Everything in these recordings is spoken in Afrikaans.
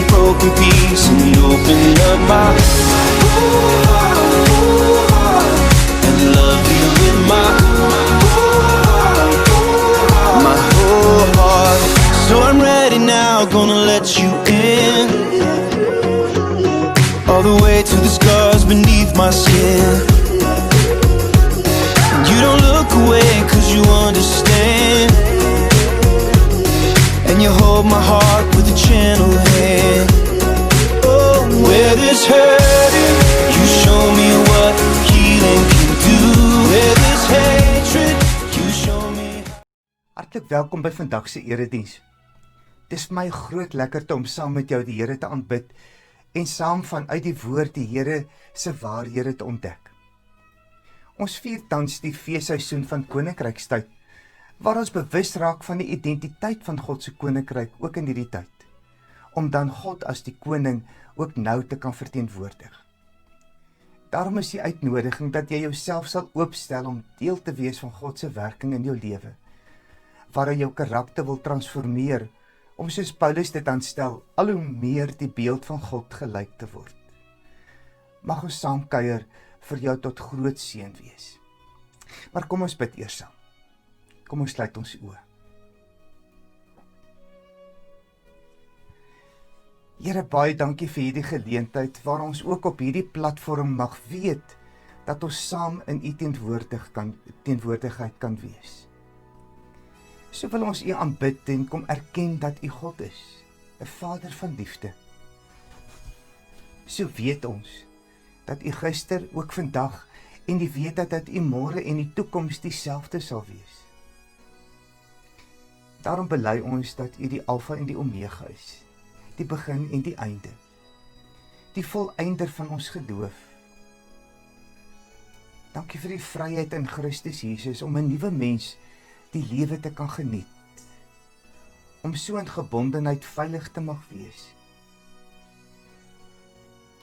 broken piece, and you opened up my whole heart, and love you in my whole heart. So I'm ready now, gonna let you in, all the way to the scars beneath my skin. And you don't look away, cause you understand, and you hold my heart with a gentle hand. Oh, where there's hurting, you show me what healing can do. Where there's hatred, you show me. Hartlik welkom by vandag se erediens. Dit is vir my groot lekkerte om saam met jou die Here te aanbid en saam vanuit die woord die Here se waarhede te ontdek. Ons vier tans die feesseisoen van koninkrykstyd, waar ons bewus raak van die identiteit van God se koninkryk ook in hierdie tyd, om dan God as die koning ook nou te kan verteenwoordig. Daarom is die uitnodiging dat jy jouself sal oopstel om deel te wees van God se werking in jou lewe, waar hy jou karakter wil transformeer, om soos Paulus dit aanstel, al hoe meer die beeld van God gelyk te word. Mag ons saam kuier vir jou tot groot seën wees. Maar kom ons bid eers saam. Kom ons sluit ons oë. Here, baie dankie vir hierdie geleentheid, waar ons ook op hierdie platform mag weet, dat ons saam in u teenwoordigheid kan wees. So wil ons u aanbid en kom erken dat u God is, 'n Vader van liefde. So weet ons, dat u gister ook vandag, en die weet dat u môre en die toekoms dieselfde sal wees. Daarom bely ons dat u die Alfa en die Omega is, die begin en die einde, die volëinder van ons geloof. Dankie vir die vryheid in Christus Jesus, om 'n nuwe mens die lewe te kan geniet, om so in gebondenheid veilig te mag wees.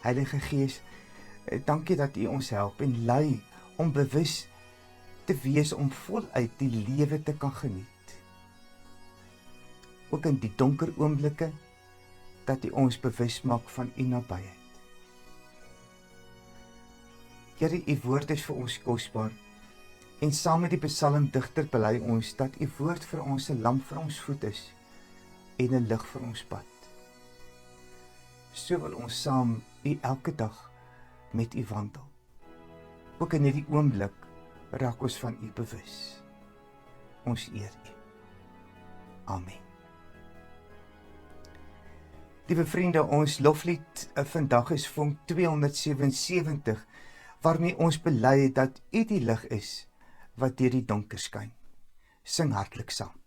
Heilige Gees, dankie dat u ons help en lei om bewus te wees om voluit die lewe te kan geniet. Ook in die donker oomblikke, dat u ons bewus maak van u nabyheid. Here, u woord is vir ons kosbaar, en saam met die psalmdigter bely ons dat u woord vir ons 'n lamp vir ons voet is, en 'n lig vir ons pad. So wil ons saam u elke dag met u wandel. Ook in hierdie oomblik raak ons van u bewus. Ons eer u. Amen. Liewe vriende, ons loflied vandag is vonk 277, waarmee ons bely dat u die lig is wat deur die donker skyn. Sing hartlik saam.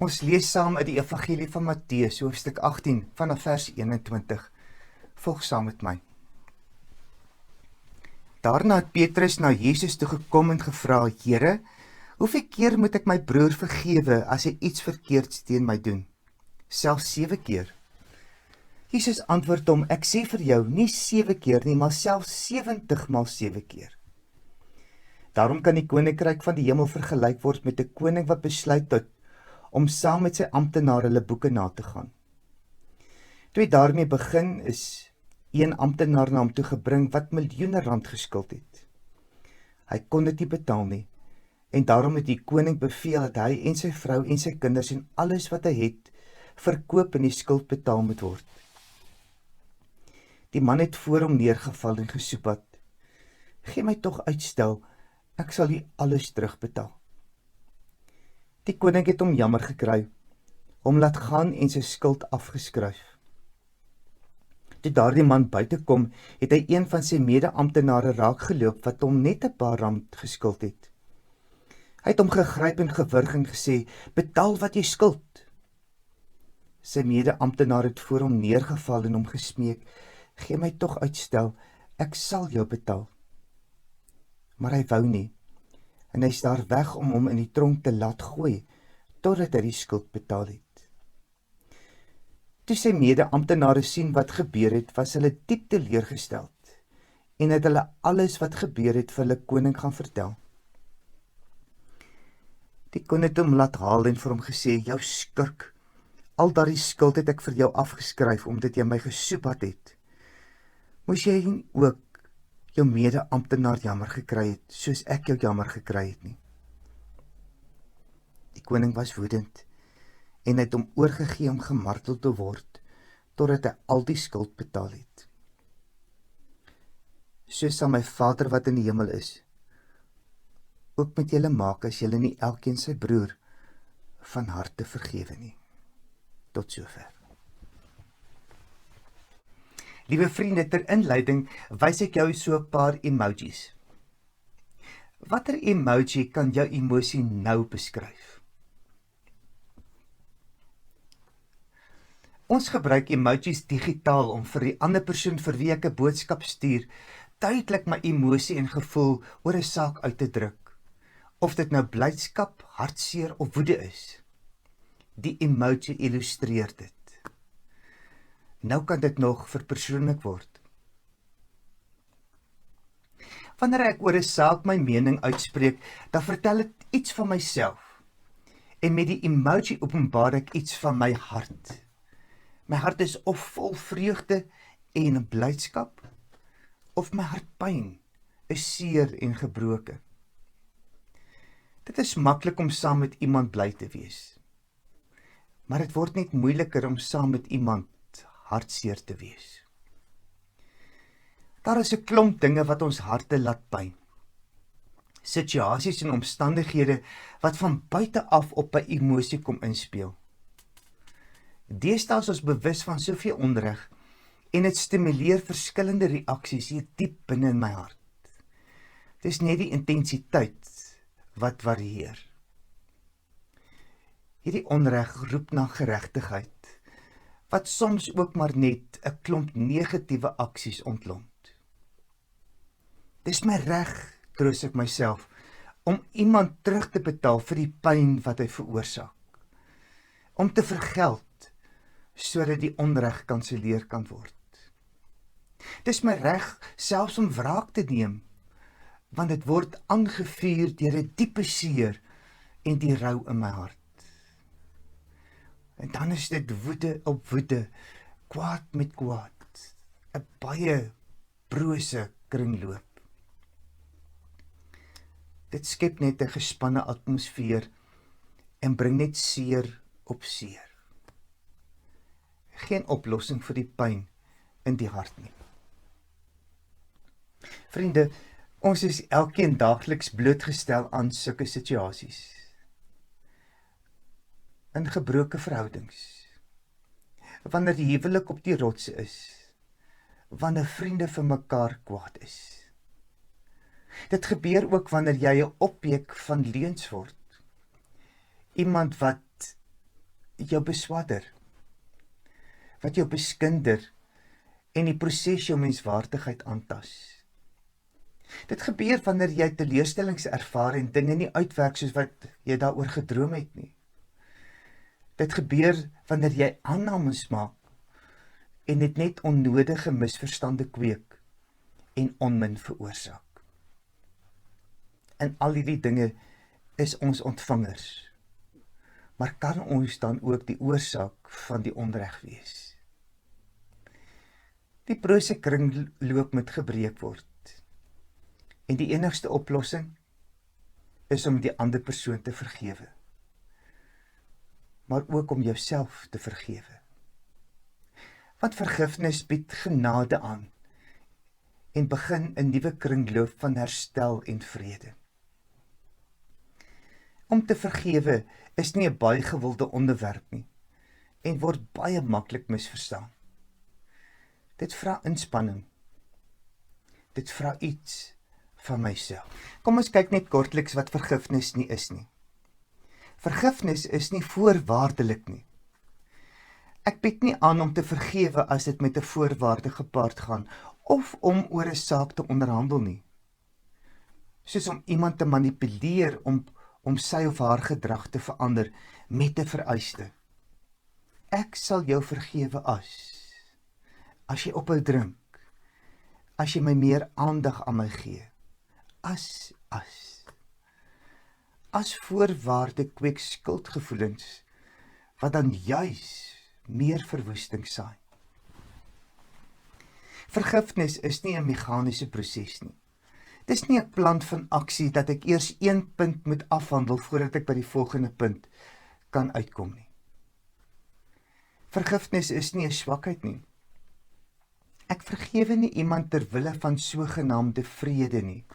Ons lees saam uit die Evangelie van Matteus, hoofstuk 18, vanaf vers 21. Volg saam met my. Daarna het Petrus na Jesus toe gekom en gevra, Here, hoeveel keer moet ek my broer vergewe as hy iets verkeerds teen my doen? Selfs 7 keer. Jesus antwoord hom, ek sê vir jou, nie 7 keer nie, maar selfs 70 maal 7 keer. Daarom kan die koninkryk van die hemel vergelyk word met 'n koning wat besluit het om saam met sy amptenare hulle boeke na te gaan. Toe hy daarmee begin, is een amptenaar na hom toe gebring wat miljoene rand geskuld het. Hy kon dit nie betaal nie, en daarom het die koning beveel dat hy en sy vrou en sy kinders en alles wat hy het, verkoop en die skuld betaal moet word. Die man het voor hom neergeval en gesoepat. Gee my tog uitstel, ek sal u alles terugbetaal. Die koning het hom jammer gekry, hom laat gaan en sy skuld afgeskryf. Toe daardie man buite kom, het hy een van sy mede-amptenare raakgeloop wat hom net 'n paar rand geskuld het. Hy het hom gegryp en gewurg en gesê, betaal wat jy skuld. Sy mede-amptenaar het voor hom neergeval en hom gesmeek, gee my tog uitstel, ek sal jou betaal. Maar hy wou nie, en hy is daar weg om hom in die tronk te laat gooi, totdat hy die skuld betaal het. Toe sy mede-amptenare sien wat gebeur het, was hulle diep teleurgesteld, en het hulle alles wat gebeur het vir hulle koning gaan vertel. Die koning het hom laat haal en vir hom gesê, jou skurk, al daardie skuld het ek vir jou afgeskryf, omdat jy my gesoepat het. Moes jy ook jou mede-amptenaar jammer gekry het, soos ek jou jammer gekry het nie. Die koning was woedend, en het hom oorgegee om gemartel te word, totdat hy al die skuld betaal het. So sal my Vader wat in die hemel is, ook met julle maak as julle nie elkeen sy broer van harte vergewe nie. Tot sover. Liewe vriende, ter inleiding wys ek jou so 'n paar emojis. Watter emoji kan jou emosie nou beskryf? Ons gebruik emojis digitaal om vir die ander persoon vir wie ek 'n boodskap stuur, duidelik my emosie en gevoel oor 'n saak uit te druk. Of dit nou blydskap, hartseer of woede is. Die emoji illustreer dit. Nou kan dit nog verpersoonlik word. Wanneer ek oor 'n saak my mening uitspreek, dan vertel dit iets van myself. En met die emoji openbaar ek iets van my hart. My hart is of vol vreugde en blydskap, of my hart pyn, is seer en gebroken. Dit is maklik om saam met iemand bly te wees. Maar dit word net moeiliker om saam met iemand hartseer te wees. Daar is 'n klomp dinge wat ons harte laat pyn. Situasies en omstandighede wat van buite af op 'n emosie kom inspeel. Deesdae is ons bewus van soveel onreg en dit stimuleer verskillende reaksies hier diep binne in my hart. Dit is net die intensiteit wat varieer. Hierdie onreg roep na geregtigheid, wat soms ook maar net 'n klomp negatiewe aksies ontlont. Dis my reg, troos ek myself, om iemand terug te betaal vir die pyn wat hy veroorsaak. Om te vergeld, sodat die onreg kanselleer kan word. Dis my reg selfs om wraak te neem, want dit word aangevuur deur 'n diepe seer en die rou in my hart. En dan is dit woede op woede, kwaad met kwaad, 'n baie brose kringloop. Dit skep net 'n gespanne atmosfeer en bring net seer op seer. Geen oplossing vir die pyn in die hart nie. Vriende, ons is elkeen daagliks blootgestel aan sulke situasies. In gebroke verhoudings, wanneer die huwelik op die rotse is, wanneer vriende vir mekaar kwaad is. Dit gebeur ook wanneer jy 'n objek van leuns word. Iemand wat jou beswadder, wat jou beskinder en die proses jou menswaardigheid aantas. Dit gebeur wanneer jy teleurstellings ervaar en dinge nie uitwerk soos wat jy daaroor gedroom het nie. Dit gebeur wanneer jy aannames maak en dit net onnodige misverstande kweek en onmin veroorsaak. En al hierdie dinge is ons ontvangers, maar kan ons dan ook die oorsaak van die onreg wees? Die brose kringloop moet gebreek word. En die enigste oplossing is om die ander persoon te vergewe, maar ook om jouself te vergewe. Want vergifnis bied genade aan en begin 'n nuwe kringloop van herstel en vrede. Om te vergewe is nie 'n baie gewilde onderwerp nie en word baie maklik misverstaan. Dit vra inspanning. Dit vra iets van myself. Kom ons kyk net kortliks wat vergifnis nie is nie. Vergifnis is nie voorwaardelik nie. Ek bied nie aan om te vergewe as dit met 'n voorwaarde gepaard gaan of om oor 'n saak te onderhandel nie. Soos om iemand te manipuleer om sy of haar gedrag te verander met 'n vereiste. Ek sal jou vergewe as jy ophou drink, as jy my meer aandag aan my gee. As voorwaarde kweek skuldgevoelens, wat dan juis meer verwoesting saai. Vergifnis is nie 'n meganiese proses nie. Dis nie 'n plan van aksie dat ek eers een punt moet afhandel voordat ek by die volgende punt kan uitkom nie. Vergifnis is nie 'n swakheid nie. Ek vergewe nie iemand ter wille van sogenaamde vrede nie,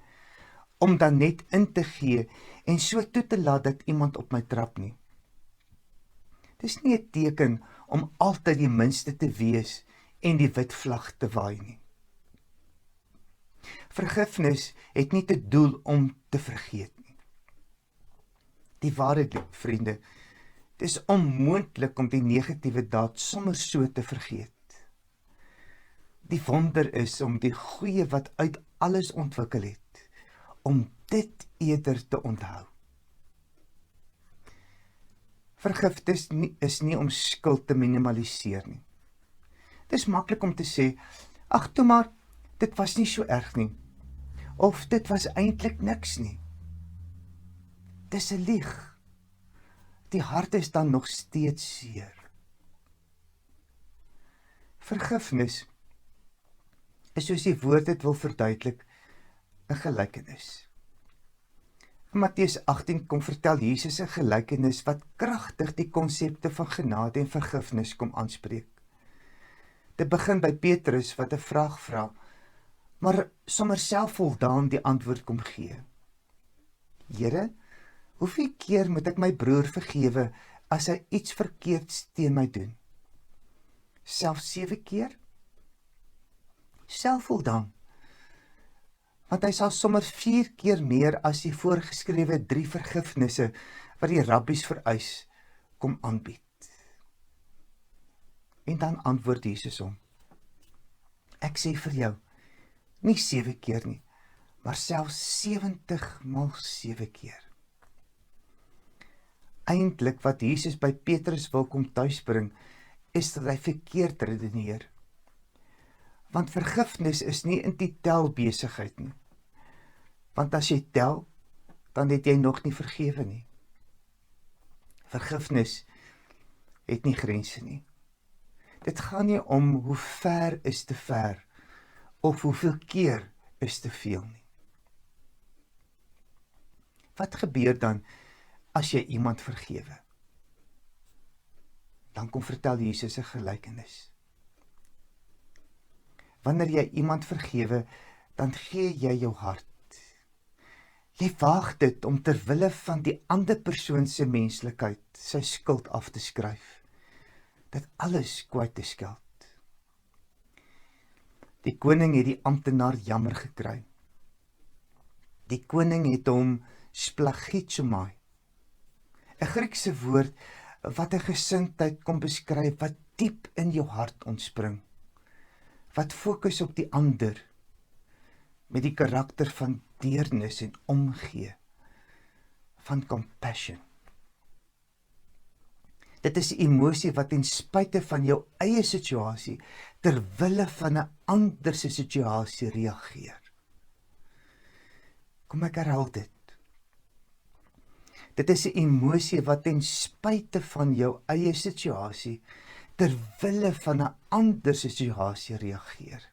om dan net in te gee en so toe te laat dat iemand op my trap nie. Dis nie 'n teken om altyd die minste te wees en die wit vlag te waai nie. Vergifnis het nie te doel om te vergeet nie. Die waarheid, vriende, dit is onmoontlik om die negatiewe daad sommer so te vergeet. Die wonder is om die goeie wat uit alles ontwikkel het, om dit eerder te onthou. Vergifnis is nie om skuld te minimaliseer nie. Dit is maklik om te sê, ag toe maar, dit was nie so erg nie, of dit was eintlik niks nie. Dis 'n lieg. Die hart is dan nog steeds seer. Vergifnis is, soos die woord dit wil verduidelik, 'n gelykenis. In Matteus 18 kom vertel Jesus 'n gelykenis wat kragtig die konsepte van genade en vergifnis kom aanspreek. Dit begin by Petrus wat 'n vraag vra, maar sommer selfvoldaan die antwoord kom gee. Here, hoeveel keer moet ek my broer vergewe as hy iets verkeerds teen my doen? Selfs 7 keer? Selfvoldaan. Want hy sal sommer 4 keer meer as die voorgeskrewe 3 vergifnisse wat die rabbies vereis, kom aanbied. En dan antwoord Jesus hom, ek sê vir jou, nie 7 keer nie, maar selfs 70 maal 7 keer. Eintlik wat Jesus by Petrus wil kom tuisbring, is dat hy verkeerd redeneer. Want vergifnis is nie in die telbesigheid nie. Want as jy tel, dan het jy nog nie vergewe nie. Vergifnis het nie grense nie. Dit gaan nie om hoe ver is te ver, of hoeveel keer is te veel nie. Wat gebeur dan as jy iemand vergewe? Dan kom vertel Jesus 'n gelykenis. Wanneer jy iemand vergewe, dan gee jy jou hart. Jy waag dit om ter wille van die ander persoon se menslikheid, sy skuld af te skryf. Dit alles kwyt te skeld. Die koning het die amptenaar jammer gekry. Die koning het hom splagitomai, 'n Griekse woord wat 'n gesindheid kom beskryf wat diep in jou hart ontspring, wat fokus op die ander, met die karakter van deernis en omgee, van compassion. Dit is 'n emosie wat ten spyte van jou eie situasie, ter wille van 'n ander se situasie reageer. Kom ek herhaal dit. Dit is 'n emosie wat ten spyte van jou eie situasie, ter wille van 'n ander se situasie reageer.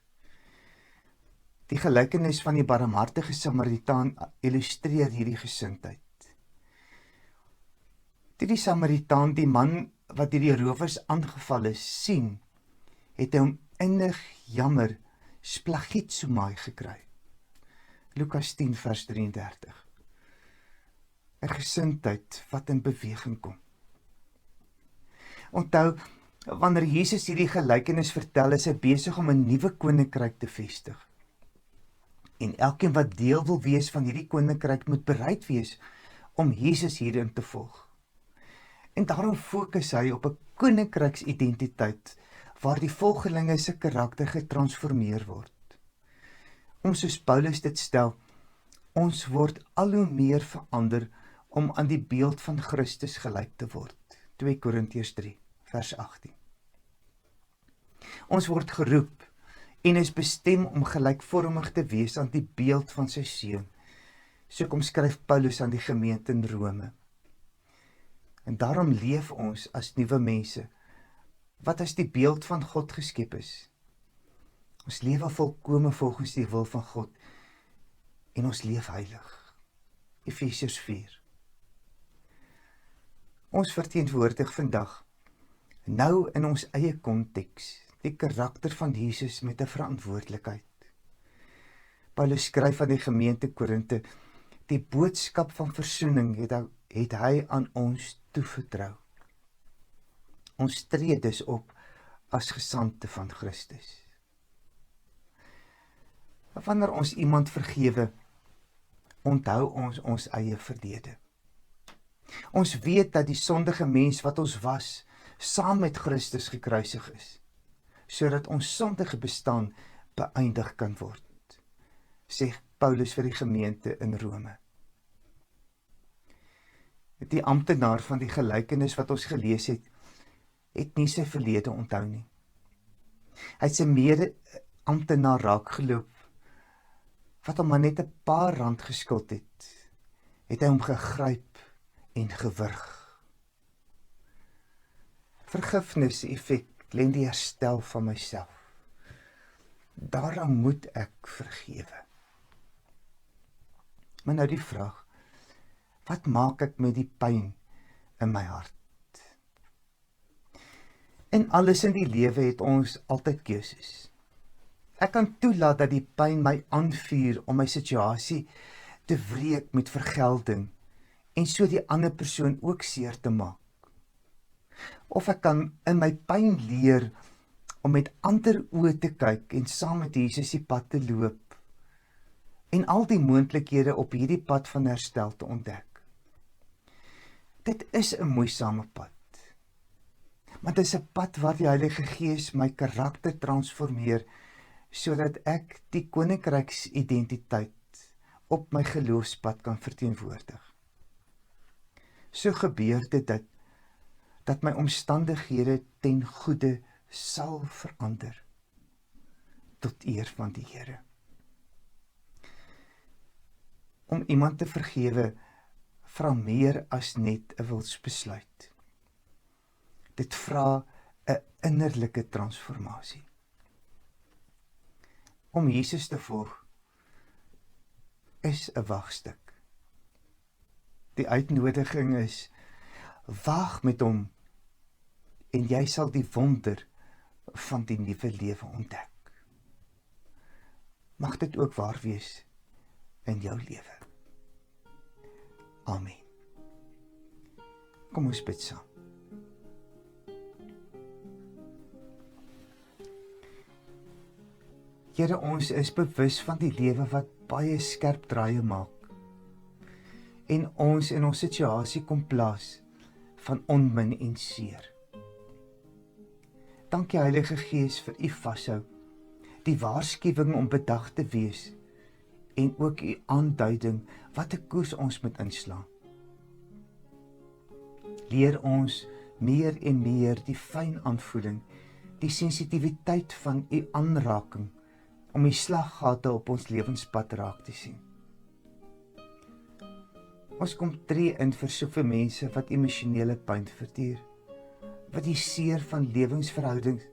Die gelykenis van die barmhartige Samaritaan illustreer hierdie gesindheid. Die Samaritaan, die man wat deur die rowers aangeval is, sien, het hy hom innig jammer splagietsomai gekry. Lukas 10 vers 33. 'n gesindheid wat in beweging kom. Onthou, wanneer Jesus hierdie gelykenis vertel, is hy besig om 'n nuwe koninkryk te vestig. En elkeen wat deel wil wees van hierdie koninkryk moet bereid wees om Jesus hierin te volg. En daarom fokus hy op 'n koninkryksidentiteit waar die volgelinge se karakter getransformeer word. Om soos Paulus dit stel, ons word al hoe meer verander om aan die beeld van Christus gelyk te word. 2 Korintiërs 3 vers 18. Ons word geroep en is bestem om gelykvormig te wees aan die beeld van sy seun. So kom skryf Paulus aan die gemeente in Rome. En daarom leef ons as nuwe mense, wat as die beeld van God geskep is. Ons lewe volkome volgens die wil van God en ons leef heilig. Efesiërs 4. Ons verteenwoordig vandag, nou in ons eie konteks, die karakter van Jesus met 'n verantwoordelikheid. Paulus skryf aan die gemeente Korinte, die boodskap van versoening het hy aan ons toevertrou. Ons tree dus op as gesandte van Christus. Wanneer ons iemand vergewe, onthou ons ons eie verlede. Ons weet dat die sondige mens wat ons was, saam met Christus gekruisig is, sodat ons sondige bestaan beëindig kan word, sê Paulus vir die gemeente in Rome. Die amptenaar van die gelykenis wat ons gelees het nie sy verlede onthou nie. Hy het sy mede-amptenaar raakgeloop, wat hom maar net 'n paar rand geskuld het hy hom gegryp en gewurg. Vergifnis effek lê in die herstel van myself. Daarom moet ek vergewe. Maar nou die vraag, wat maak ek met die pyn in my hart? In alles in die lewe het ons altyd keuses. Ek kan toelaat dat die pyn my aanvuur om my situasie te wreek met vergelding en so die ander persoon ook seer te maak. Of ek kan in my pyn leer om met ander oë te kyk en saam met Jesus die pad te loop en al die moontlikhede op hierdie pad van herstel te ontdek. Dit is 'n moeisame pad, maar dit is 'n pad waar die Heilige Gees my karakter transformeer sodat ek die koninkryksidentiteit op my geloofspad kan verteenwoordig. So gebeur dit dat my omstandighede ten goeie sal verander tot eer van die Here. Om iemand te vergewe vra meer as net 'n wilsbesluit. Dit vra 'n innerlike transformasie. Om Jesus te volg is 'n wagstuk. Die uitnodiging is, waag met hom en jy sal die wonder van die nuwe lewe ontdek. Mag dit ook waar wees in jou lewe. Amen. Kom ons bid saam. Here, ons is bewus van die lewe wat baie skerp draaie maak en ons in ons situasie kom plaas van onmin en seer. Dankie Heilige Gees vir u vashou, die waarskuwing om bedag te wees en ook u aanduiding wat 'n koers ons moet inslaan. Leer ons meer en meer die fyn aanvoeling, die sensitiwiteit van u aanraking om die slaggate op ons lewenspad raak te sien. Ons kom tree in vir soveel mense wat emosionele pyn verduur, wat die seer van lewensverhoudings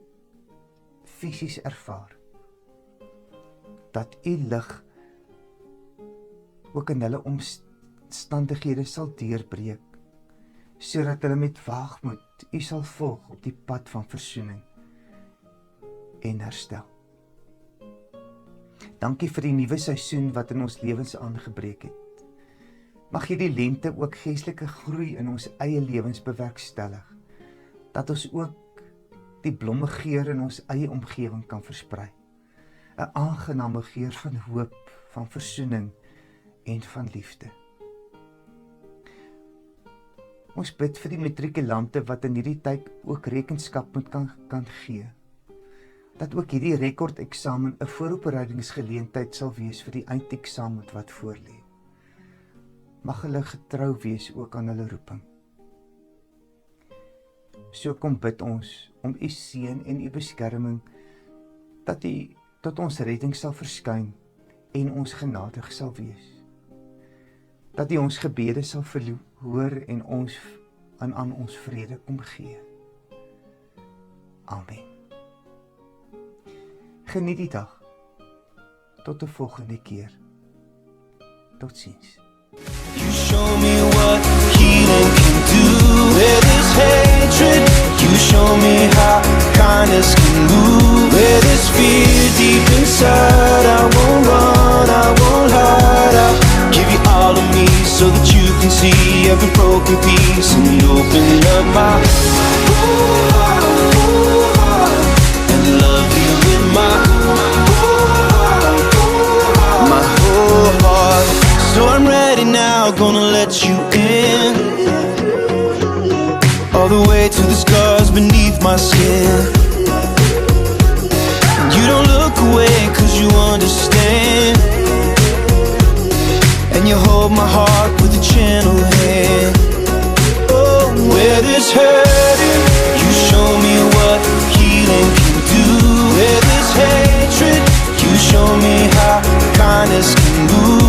fisies ervaar. Dat u lig ook in hulle omstandighede sal deurbreek, sodat hulle met waagmoed u sal volg op die pad van versoening en herstel. Dankie vir die nuwe seisoen wat in ons lewens aangebreek het. Mag jy die lente ook geestelike groei in ons eie lewens bewerkstellig, dat ons ook die blomme geur in ons eie omgewing kan versprei. 'n aangename geur van hoop, van versoening en van liefde. Ons bid vir die matrikulante wat in hierdie tyd ook rekenskap moet kan gee, dat ook hierdie rekordeksamen 'n voorbereidingsgeleentheid sal wees vir die eindeksamen wat voorlê. Mag hulle getrou wees ook aan hulle roeping. So kom bid ons om u seën en u beskerming, dat u tot ons redding sal verskyn en ons genadig sal wees. Dat u ons gebede sal verhoor en ons aan ons vrede kom gee. Amen. Geniet die dag. Tot 'n volgende keer. Totsiens. You show me what healing can do. Where there's hatred, you show me how kindness can move. Where there's fear deep inside, I won't run, I won't hide. I'll give you all of me so that you can see every broken piece and open up my whole heart and love you with my whole heart. So I'm ready now, gonna let you in, all the way to the scars beneath my skin. You don't look away 'cause you understand, and you hold my heart with a gentle hand. Oh, where there's hurting, you show me what healing can do. Where there's hatred, you show me how kindness can move.